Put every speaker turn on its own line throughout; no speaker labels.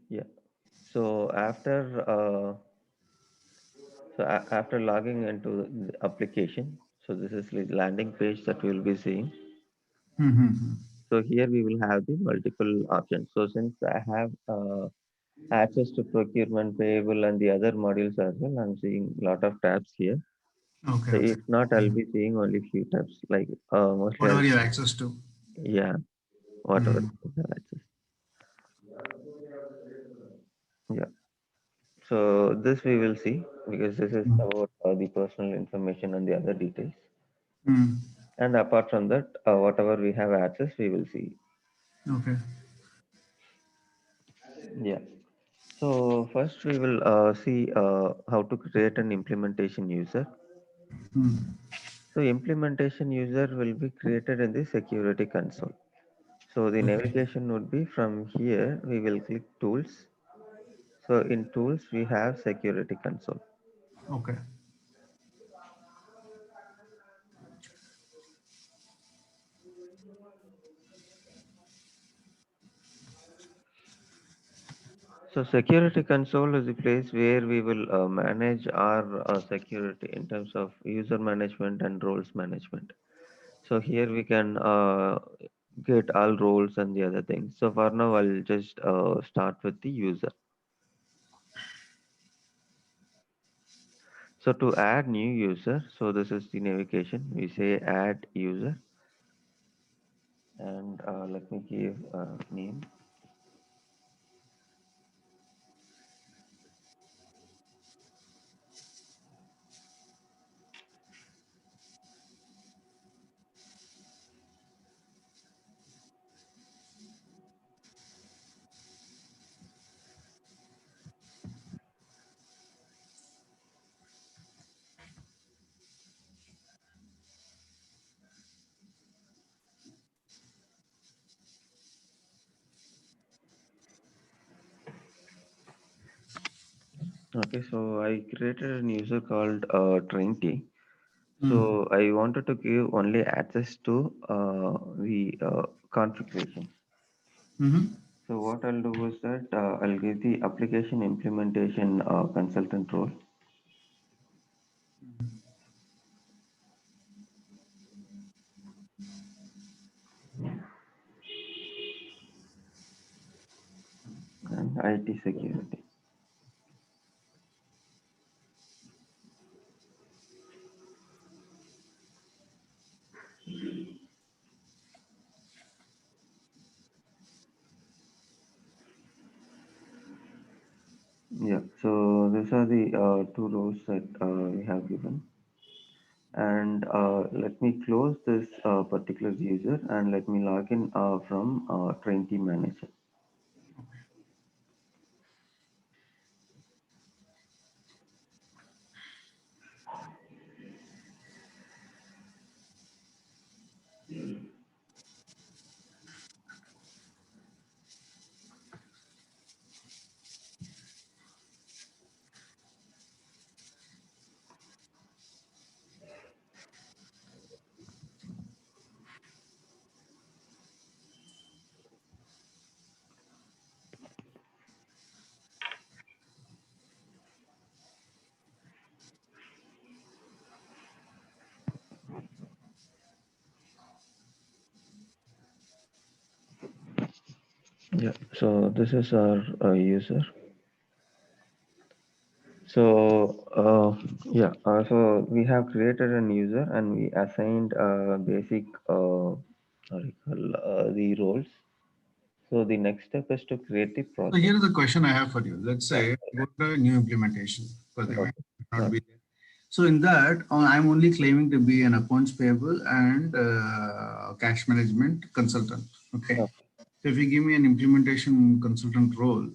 Yeah. So after logging into the application, so this is the landing page that we will be seeing.
Mm-hmm.
So here we will have the multiple options. So since I have access to procurement, payable, and the other modules as well, I'm seeing a lot of tabs here.
Okay,
So
okay.
if not, I'll
Mhm.
be seeing only few tabs. Like mostly,
Whatever you have access to.
yeah, whatever
Mm.
I have access. Yeah. So this we will see because this is
Mm.
about the personal information and the other details.
Mm.
And apart from that, whatever we have access, we will see.
Okay.
Yeah. So first we will see how to create an implementation user.
Mm.
So implementation user will be created in the security console. So the
Okay.
navigation would be from here, we will click tools. So in tools, we have security console.
Okay.
So security console is the place where we will manage our security in terms of user management and roles management. So here we can get all roles and the other things. So for now, I'll just start with the user. So to add new user, so this is the navigation. We say add user, and let me give a name. Okay, so I created a user called TrainT.
Mm.
So I wanted to give only access to the configuration.
Mm-hmm.
So what I'll do is that I'll give the application implementation consultant role, and IT security. Yeah, so these are the two roles that we have given. And let me close this particular user and let me log in from TrainT Manager. Yeah, so this is our user. So so we have created an user and we assigned basic what do you call, the roles. So the next step is to create the
So
project.
here is the question I have for you. Let's
Yeah.
say I go to a new implementation because they might
Okay.
not
Okay.
be there. So in that, I'm only claiming to be an accounts payable and cash management consultant. Okay.
Okay.
So if you give me an implementation consultant role,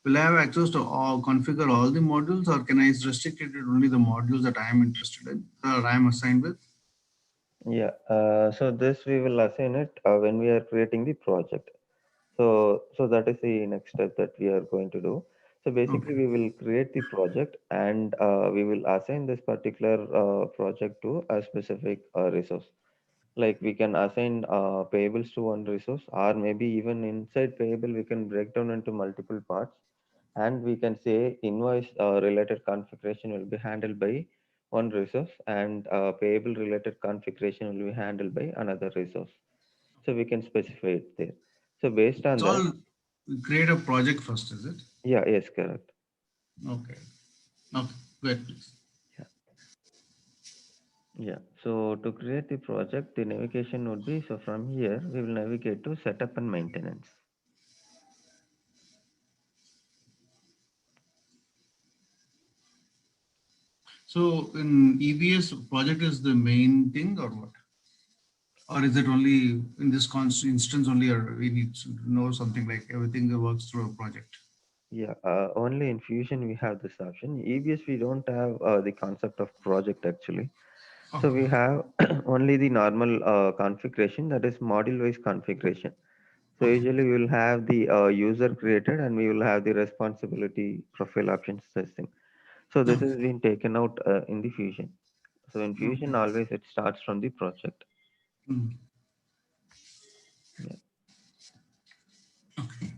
will I have access to all configure all the modules, or can I restrict it to only the modules that I am interested in or I am assigned with?
Yeah. So this we will assign it when we are creating the project. So that is the next step that we are going to do. So basically,
Okay.
we will create the project and we will assign this particular project to a specific resource. Like we can assign payables to one resource, or maybe even inside payable we can break down into multiple parts, and we can say invoice related configuration will be handled by one resource, and payable related configuration will be handled by another resource. So we can specify it there. So based
It's
on that,
all create a project first, is it?
yeah, yes, correct.
Okay. Okay. Go ahead, please.
Yeah, yeah. So to create the project, the navigation would be, so from here we will navigate to setup and maintenance.
So in EBS, project is the main thing or what? Or is it only in this instance only, or we need to know something like everything that works through a project?
Yeah, only in Fusion we have this option. EBS we don't have the concept of project actually. So
Okay.
we have only the normal configuration, that is module-wise configuration. So
Okay.
usually we will have the user created and we will have the responsibility profile options system. So this
Okay.
has been taken out in the Fusion. So in Fusion
Okay.
always it starts from the project.
Mm.
Yeah.
Okay.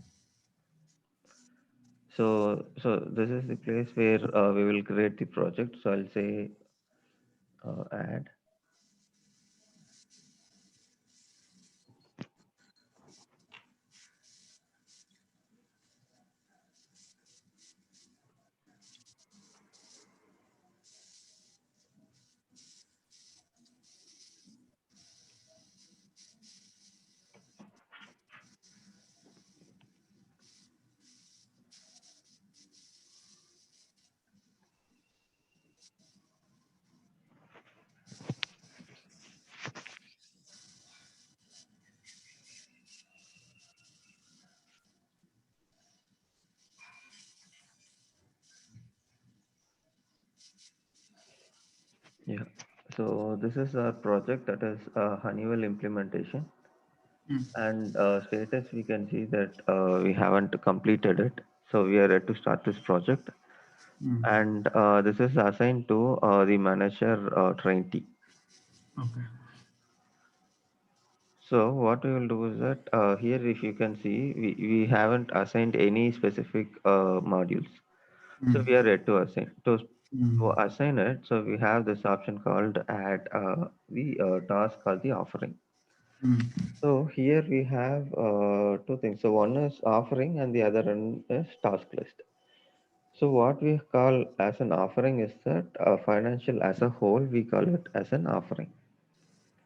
So this is the place where we will create the project. So I'll say add. Yeah. So this is our project, that is Honeywell implementation.
Mm.
And status, we can see that we haven't completed it. So we are ready to start this project.
Mm.
And this is assigned to the manager TrainT.
Okay.
So what we will do is that here, if you can see, we haven't assigned any specific modules. So
Mm.
we are ready to assign. To
Mm.
assign it, so we have this option called add the task called the offering.
Mm.
So here we have two things. So one is offering and the other one is task list. So what we call as an offering is that financial as a whole, we call it as an offering.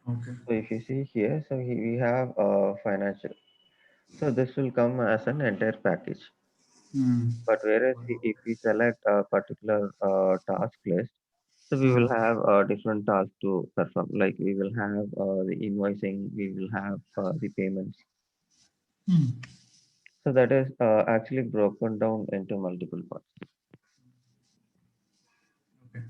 Okay.
So if you see here, so we have financial. So this will come as an entire package.
Mm.
But whereas if we select a particular task list, so we will
Mm.
have different tasks to perform. Like we will have the invoicing, we will have the payments.
Mm.
So that is actually broken down into multiple parts.
Okay.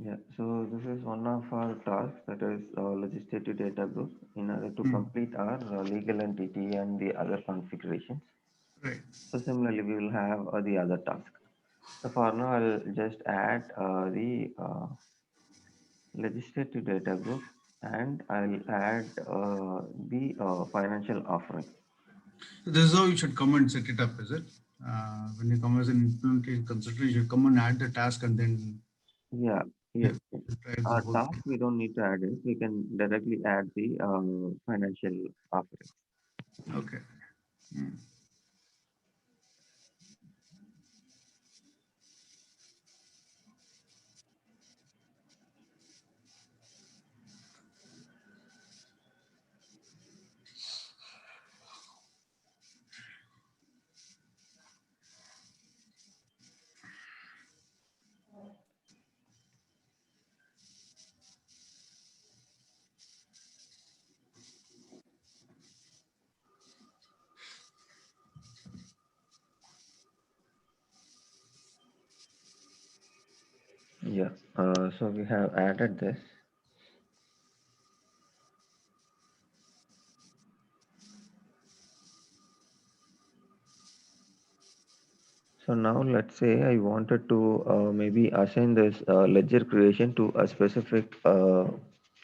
Yeah, so this is one of our tasks, that is legislative data group, in order to
Mm.
complete our legal entity and the other configurations.
Right.
So similarly, we will have the other task. So for now, I'll just add the legislative data group, and I'll add the financial offering.
So this is how you should come and set it up, is it? When you come as an implementation consultant, you should come and add the task and then
Yeah, yes.
it drives the
Our
whole
task,
thing.
we don't need to add it. We can directly add the financial offering.
Okay. Mm.
Yeah. So we have added this. So now let's say I wanted to maybe assign this ledger creation to a specific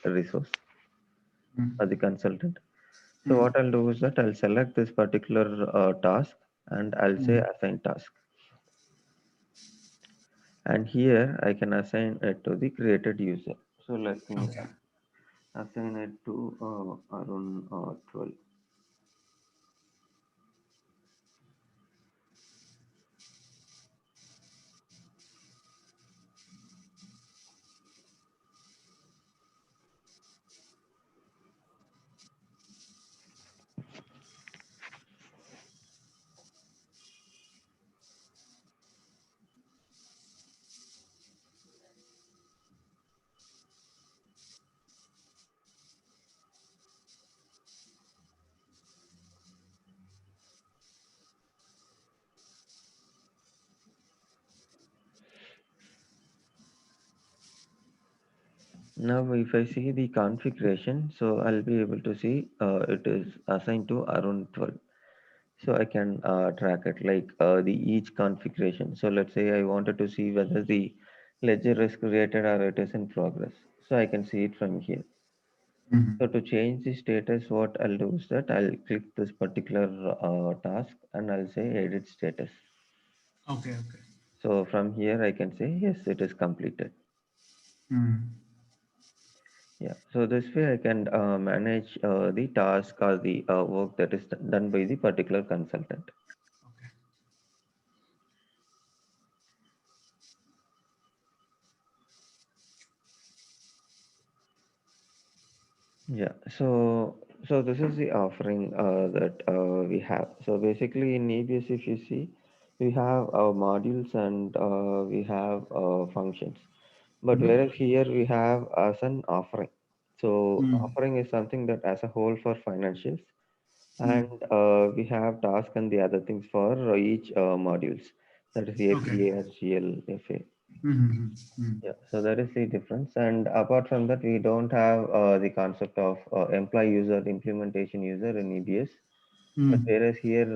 resource
Mm.
as the consultant. So
Mm.
what I'll do is that I'll select this particular task and I'll say
Mm.
assign task. And here I can assign it to the created user. So let me
Okay.
assign it to Arun 12. Now if I see the configuration, so I'll be able to see it is assigned to Arun 12. So I can track it like the each configuration. So let's say I wanted to see whether the ledger is created or it is in progress. So I can see it from here.
Mhm.
So to change the status, what I'll do is that I'll click this particular task and I'll say edit status.
Okay. Okay.
So from here I can say yes, it is completed.
Mm.
Yeah. So this way I can manage the task or the work that is done by the particular consultant.
Okay.
Yeah, so this is the offering that we have. So basically in EBS, if you see, we have our modules and we have functions. But
Mhm.
whereas here we have as an offering. So
Mm.
offering is something that as a whole for financials,
Mm.
and we have task and the other things for each modules. That is
Okay.
APA, HCL, FA.
Mhm. Mm.
Yeah, so that is the difference. And apart from that, we don't have the concept of employee user, implementation user in EBS. But
Mm.
whereas here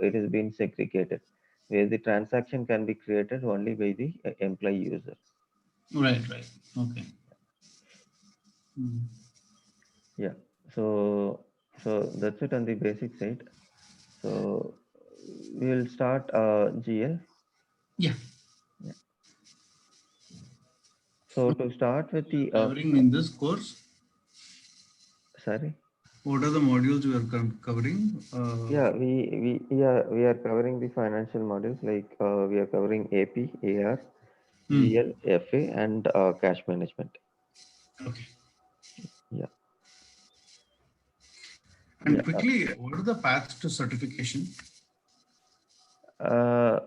it is being segregated, where the transaction can be created only by the employee user.
Right. Right. Okay. Mm.
Yeah. So so that's it on the basic side. So we will start GL.
Yeah.
Yeah. So to start with
We are
the
covering in this course.
sorry.
What are the modules we are covering?
We are covering the financial modules like we are covering AP, AR,
Hmm.
GL, FA, and cash management.
Okay.
Yeah, yeah.
And quickly, what are the paths to certification?
Uh,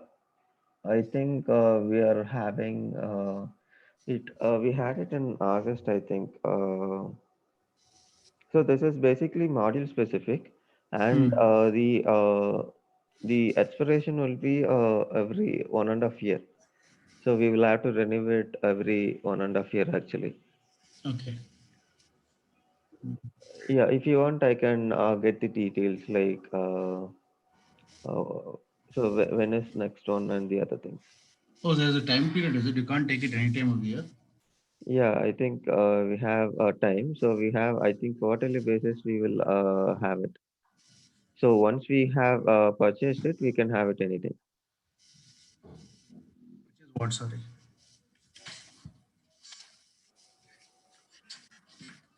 I think we are having it. We had it in August, I think. So this is basically module specific, and
Hmm.
the expiration will be every 1.5 year. So we will have to renew it every 1.5 year actually.
Okay.
Yeah, if you want, I can get the details like so when is next one and the other things.
Oh, there's a time period, is it? You can't take it any time of the year.
Yeah, I think we have time. So we have, I think, quarterly basis we will have it. So once we have purchased it, we can have it anytime.
Which is what, sorry.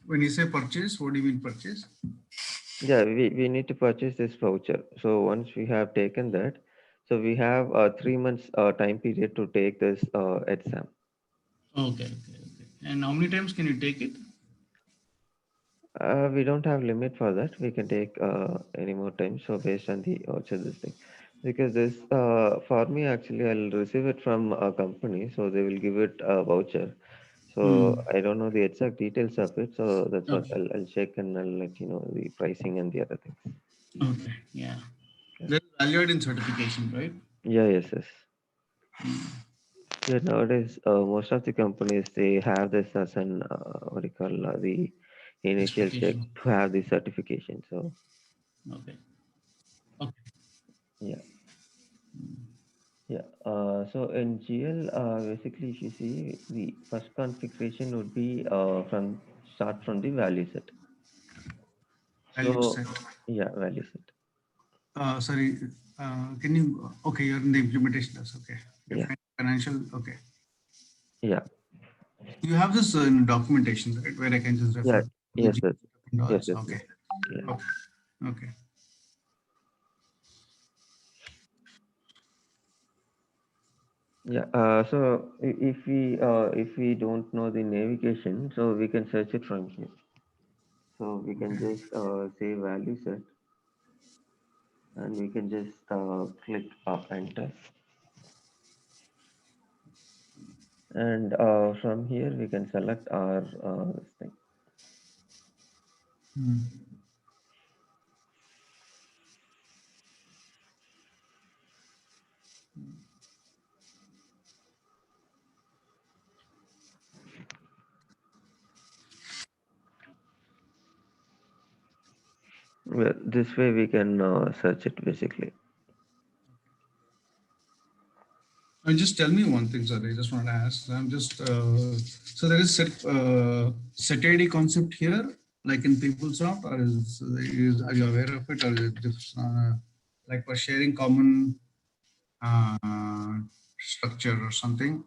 When you say purchase, what do you mean purchase?
Yeah, we need to purchase this voucher. So once we have taken that, so we have 3 months time period to take this exam.
Okay, okay, okay. And how many times can you take it?
We don't have limit for that. We can take any more time. So based on the voucher, this thing, because this for me actually, I'll receive it from a company, so they will give it a voucher. So
Hmm.
I don't know the exact details of it. So that's what
Okay,
I'll check and I'll let you know the pricing and the other things.
okay, yeah.
Yeah.
There's value add in certification, right?
Yeah. Yes. Yes. Yeah, nowadays, most of the companies they have this as an what do you call the initial check
Expectation.
to have the certification. So
Okay. Okay.
yeah, yeah. So in GL, basically, if you see the first configuration would be from start from the value set.
Value
So
set.
yeah, value set.
Sorry, can you, okay, you're in the implementation. That's okay. Okay,
Yeah,
fine. Financial, okay.
yeah,
You have this in documentation, right, where I can just
yeah.
refer to the
Yes,
G
yes,
and all
yes,
this.
yes, yes.
Okay.
Yeah.
Okay. Okay.
Yeah. So if we don't know the navigation, so we can search it from here. So we can
Okay.
just say value set and we can just click enter. And from here we can select our this thing.
Hmm.
Well, this way we can search it basically.
Just tell me one thing, sorry. I just want to ask. I'm just so there is set ID concept here, like in PeopleSoft, or is are you aware of it, or is it just like for sharing common uh, structure or something?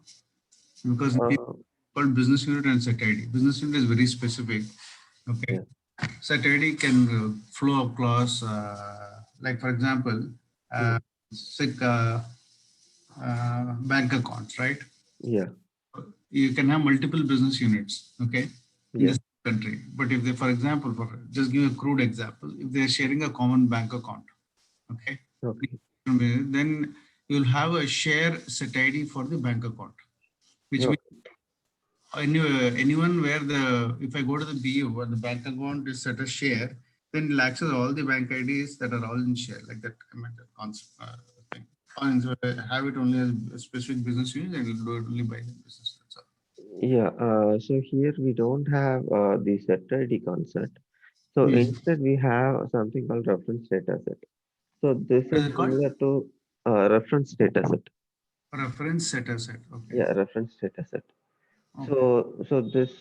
Because in people
Uh,
called business unit and set ID. Business unit is very specific. Okay,
yeah,
set ID can flow across, like for example,
mm,
uh, sick bank accounts, right?
yeah,
You can have multiple business units, okay, in
yeah.
this country. But if they, for example, for just give a crude example, if they're sharing a common bank account, okay,
Okay,
then you'll have a share set ID for the bank account, which means
okay,
anyone where if I go to the BU where the bank account is set as share, then it'll access all the bank IDs that are all in share, like that. I mean, that concept thing. And so have it only as a specific business unit, and it'll do it only by the business. That's all.
yeah. So here we don't have the set ID concept. So
Hmm.
instead we have something called reference data set. So this
What is
is
it called?
similar to reference data set.
Reference set asset. Okay.
Yeah, reference data set.
Okay.
So this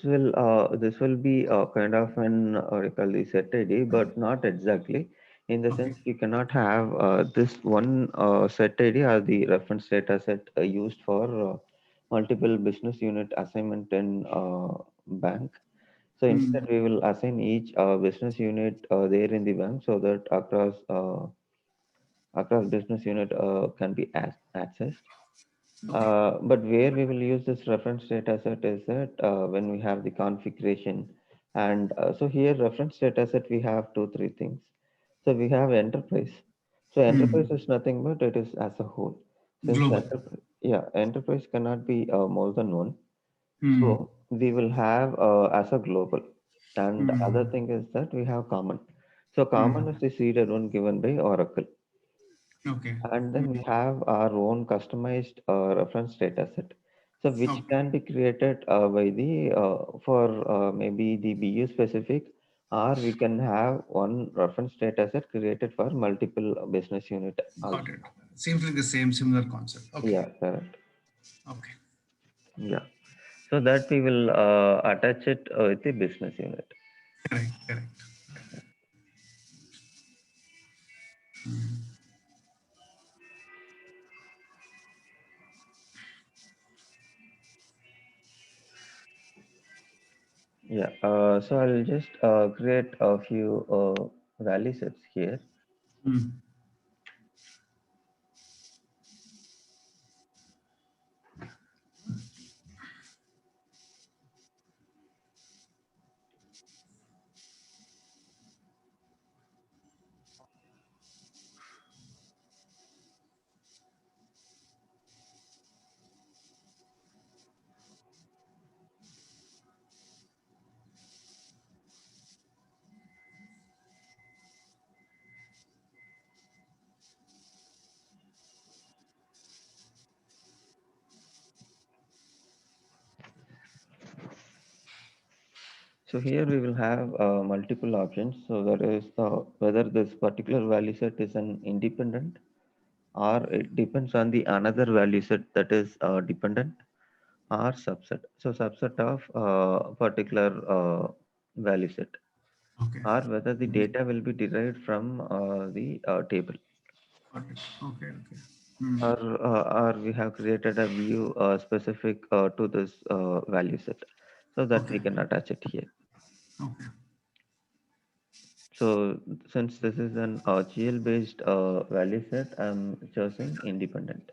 will be kind of an what you call the set ID, but not exactly. In the
Okay.
sense, you cannot have this one set ID or the reference data set used for multiple business unit assignment in bank. So
Hmm.
instead, we will assign each business unit there in the bank so that across business unit can be accessed.
Okay.
But where we will use this reference data set is that when we have the configuration. And so here reference data set, we have two, three things. So we have enterprise. So enterprise
Hmm.
is nothing but it is as a whole. Since
Global.
enterprise, yeah, enterprise cannot be more than one.
Hmm.
So we will have as a global. And other
Hmm.
thing is that we have common. So common is
Hmm.
the seeded one given by Oracle.
Okay.
And then we
Hmm.
have our own customized reference data set. So which
Okay.
can be created by the for maybe the BU specific, or we can have one reference data set created for multiple business unit
Got
also.
it. Seems like the same similar concept. Okay.
Yeah, correct.
Okay.
Yeah. So that we will attach it with the business unit.
Correct. Correct.
Yeah. So I'll just create a few value sets here.
Hmm.
So here we will have multiple options. So there is whether this particular value set is an independent or it depends on the another value set that is dependent or subset. So subset of particular value set
Okay.
or whether the
Mhm.
data will be derived from the table
Got it. Okay. Okay. Hmm.
or we have created a view specific to this value set so that we
Okay.
can attach it here.
Okay.
So since this is an GL based value set, I'm choosing independent.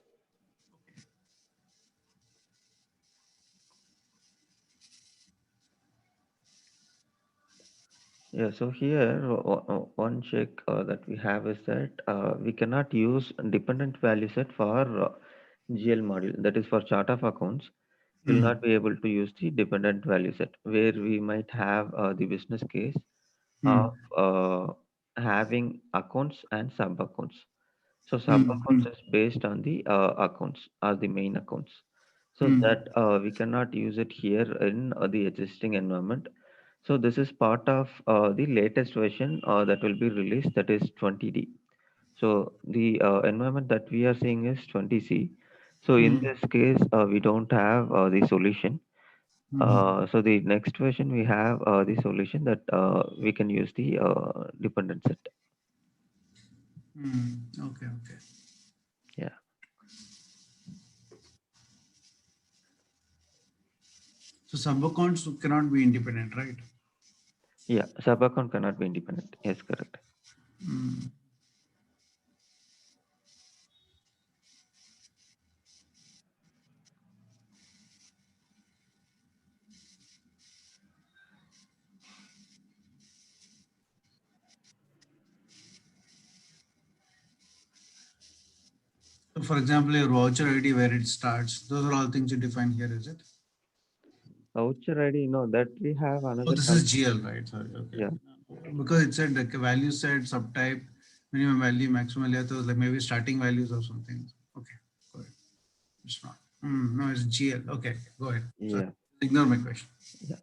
Yeah, so here one check that we have is that we cannot use dependent value set for GL module. That is for chart of accounts. We'll
Hmm.
not be able to use the dependent value set where we might have the business case
Hmm.
of having accounts and sub accounts. So sub
Hmm. Hmm.
accounts is based on the accounts or the main accounts. So
Hmm.
that we cannot use it here in the existing environment. So this is part of the latest version that will be released, that is 20D. So the environment that we are seeing is 20C. So in
Hmm.
this case, we don't have the solution.
Hmm.
So the next version we have the solution that we can use the dependent set.
Hmm. Okay. Okay.
Yeah,
So sub accounts cannot be independent, right?
yeah. Sub account cannot be independent. Yes, correct.
Hmm. So for example, your voucher ID where it starts, those are all things you define here, is it?
Voucher ID, no, that we have
Oh,
another
this is
concept.
GL, right? Sorry. Okay.
Yeah,
Because it said like a value set, subtype, minimum value, maximum value, so like maybe starting values or something. Okay. Go ahead. It's not. No, it's GL. Okay. Go ahead. Sorry.
yeah,
Ignore my question.
yeah.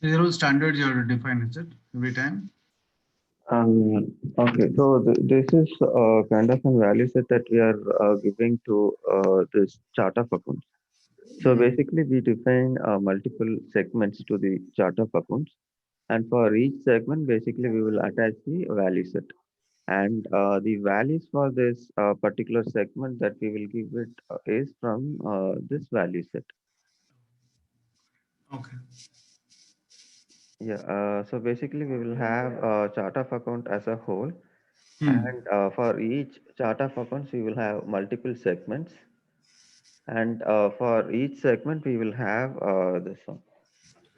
These are all standards you have to define, is it? Every time?
Okay, so this is kind of a value set that we are giving to this chart of accounts. So
Hmm.
basically, we define multiple segments to the chart of accounts, and for each segment, basically, we will attach the value set. And the values for this particular segment that we will give it is from this value set.
Okay.
Yeah, so basically we will have a chart of account as a whole,
Hmm.
and for each chart of accounts we will have multiple segments, and for each segment we will have this one.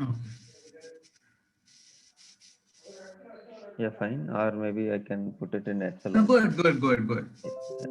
Okay.
Yeah, fine. Or maybe I can put it in Excel
No,
also.
go ahead, go ahead, go ahead, go ahead.
Yeah, yeah.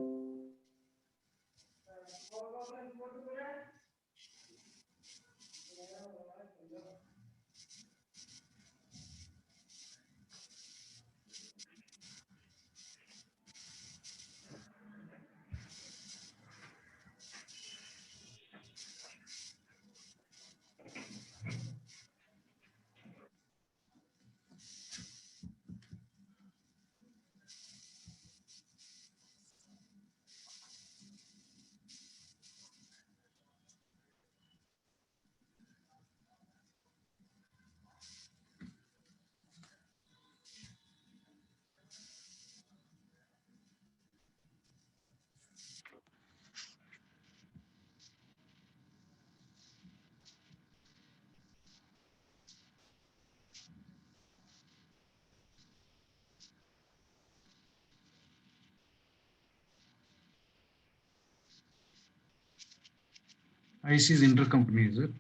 IC is intercompany, is it?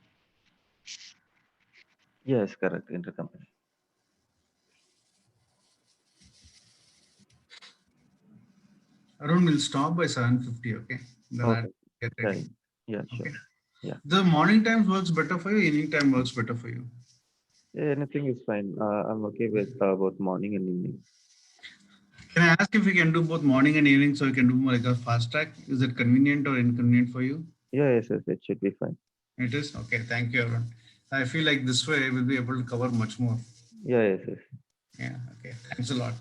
Yes, correct. Intercompany.
Around we'll stop by 7:50, okay? Then I'll
Okay.
get ready.
Done. Yeah,
Okay.
sure. Yeah.
The morning times works better for you, evening time works better for you.
Yeah, anything is fine. I'm okay with both morning and evening.
Can I ask if we can do both morning and evening so we can do more like a fast track? Is it convenient or inconvenient for you?
Yeah, yes, yes, it should be fine.
It is? Okay, thank you, everyone. I feel like this way we'll be able to cover much more.
Yeah, yes, yes.
Yeah, okay. Thanks a lot.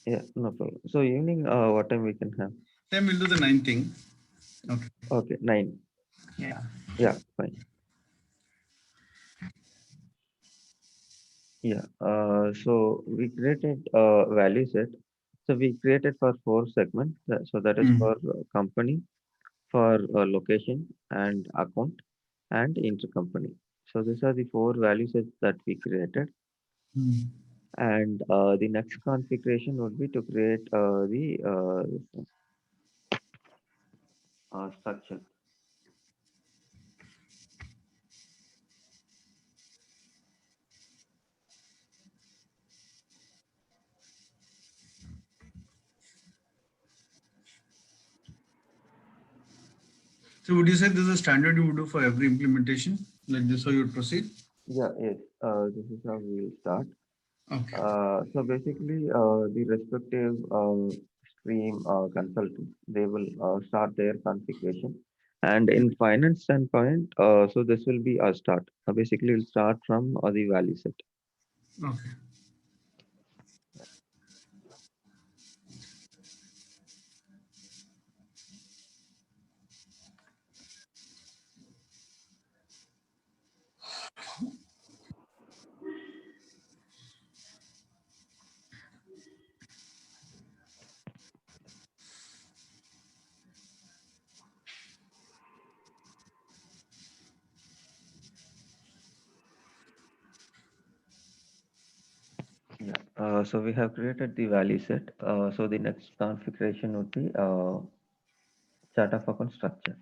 Yeah, no problem. So evening, what time we can have?
Then we'll do the ninth thing. Okay.
Okay, 9.
Yeah.
Yeah, fine. Yeah. So we created a value set. So we created for 4 segments. So that is
Mm.
for company, for location and account and intercompany. So these are the 4 value sets that we created.
Mm.
And the next configuration would be to create the structure.
So would you say this is a standard you would do for every implementation? Like this how you would proceed?
Yeah, yes. This is how we will start.
Okay.
So basically, the respective stream consultants, they will start their configuration. And in finance standpoint, so this will be a start. Basically, we'll start from the value set.
Okay.
Yeah. So we have created the value set. So the next configuration would be chart of account structure.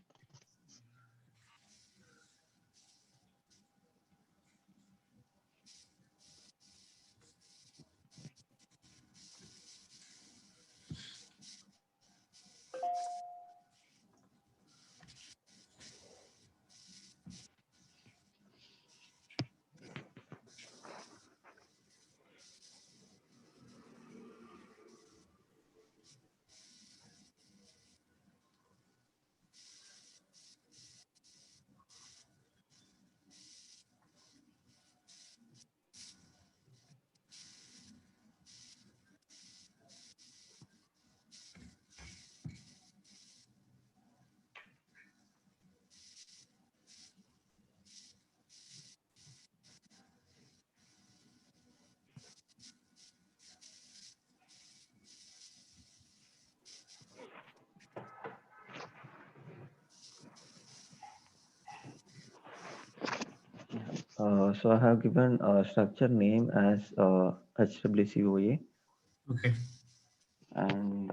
So I have given structure name as HWCOA
Okay.
and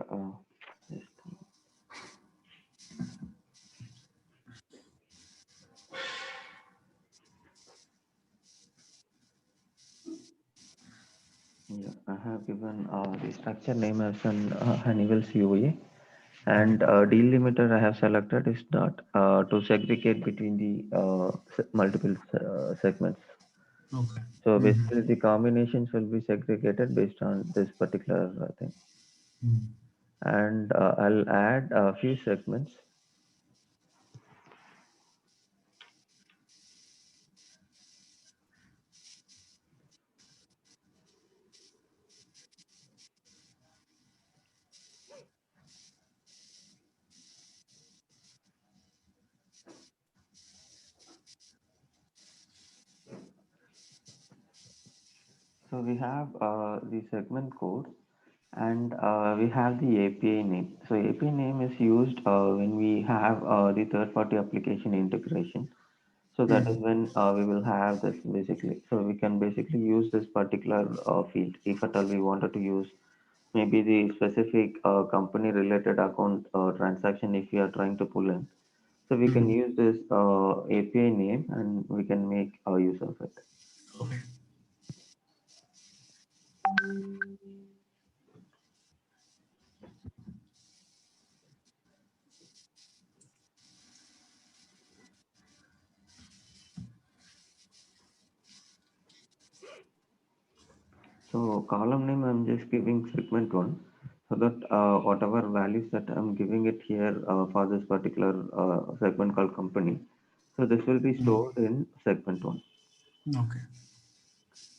just yeah, I have given the structure name as an Honeywell COA
Okay.
and delimiter I have selected is not to segregate between the multiple segments.
Okay.
So
Mm-hmm.
basically the combinations will be segregated based on this particular thing.
Mm.
And I'll add a few segments. So we have the segment code and we have the API name. So API name is used when we have the third party application integration. So that is
Mm.
when we will have this basically. So we can basically use this particular field if at all we wanted to use maybe the specific company related account transaction if we are trying to pull in. So we can
Mm.
use this API name and we can make a use of it.
Okay.
So column name I'm just giving segment one, so that whatever values that I'm giving it here for this particular segment called company, so this will be
Mm.
stored in segment one,
Okay.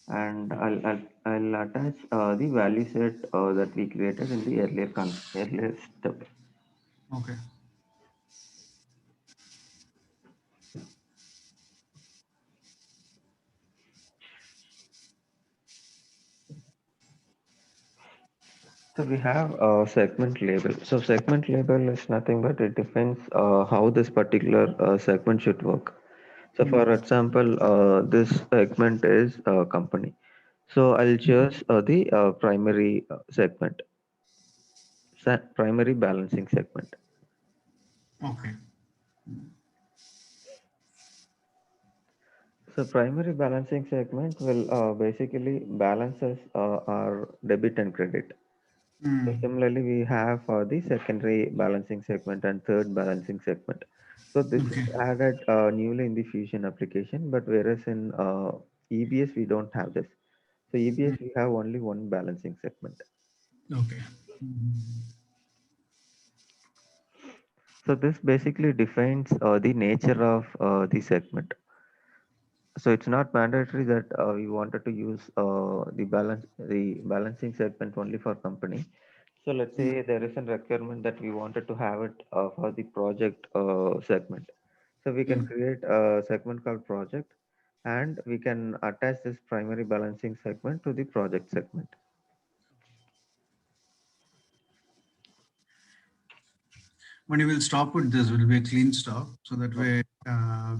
and I'll attach the value set that we created in the earlier step.
Okay.
So we have a segment label. So segment label is nothing but it defines how this particular segment should work. So for
Mm.
example, this segment is company. So I'll choose the primary segment, primary balancing segment.
Okay.
So primary balancing segment will basically balances our debit and credit. So
Mm.
similarly, we have the secondary balancing segment and third balancing segment. So this is
Okay.
added newly in the Fusion application, but whereas in EBS we don't have this. So EBS
Mm.
we have only one balancing segment.
Okay. Mm.
So this basically defines the nature of the segment. So it's not mandatory that we wanted to use the balancing segment only for company. So let's
Mm.
say there is a requirement that we wanted to have it for the project segment. So we can
Mm.
create a segment called project, and we can attach this primary balancing segment to the project segment.
When you will stop with this, will be a clean stop, so that
Okay.
way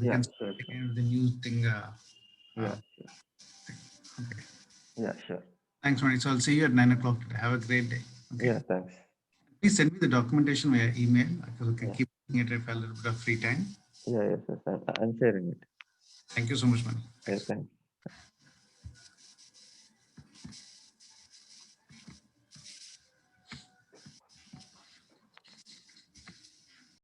we
Yeah,
can
sure, sure.
begin with the new thing.
Yeah,
Uh,
sure.
thing. Okay.
Yeah, sure.
Thanks, Mani. So I'll see you at 9 o'clock today. Have a great day. Okay.
Yeah, thanks.
Please send me the documentation via email because I can
Yeah,
keep looking at it if I have a little bit of free time.
yeah, yes, yes. I'm sharing it.
Thank you so much, Mani.
Yeah,
Thanks.
thanks.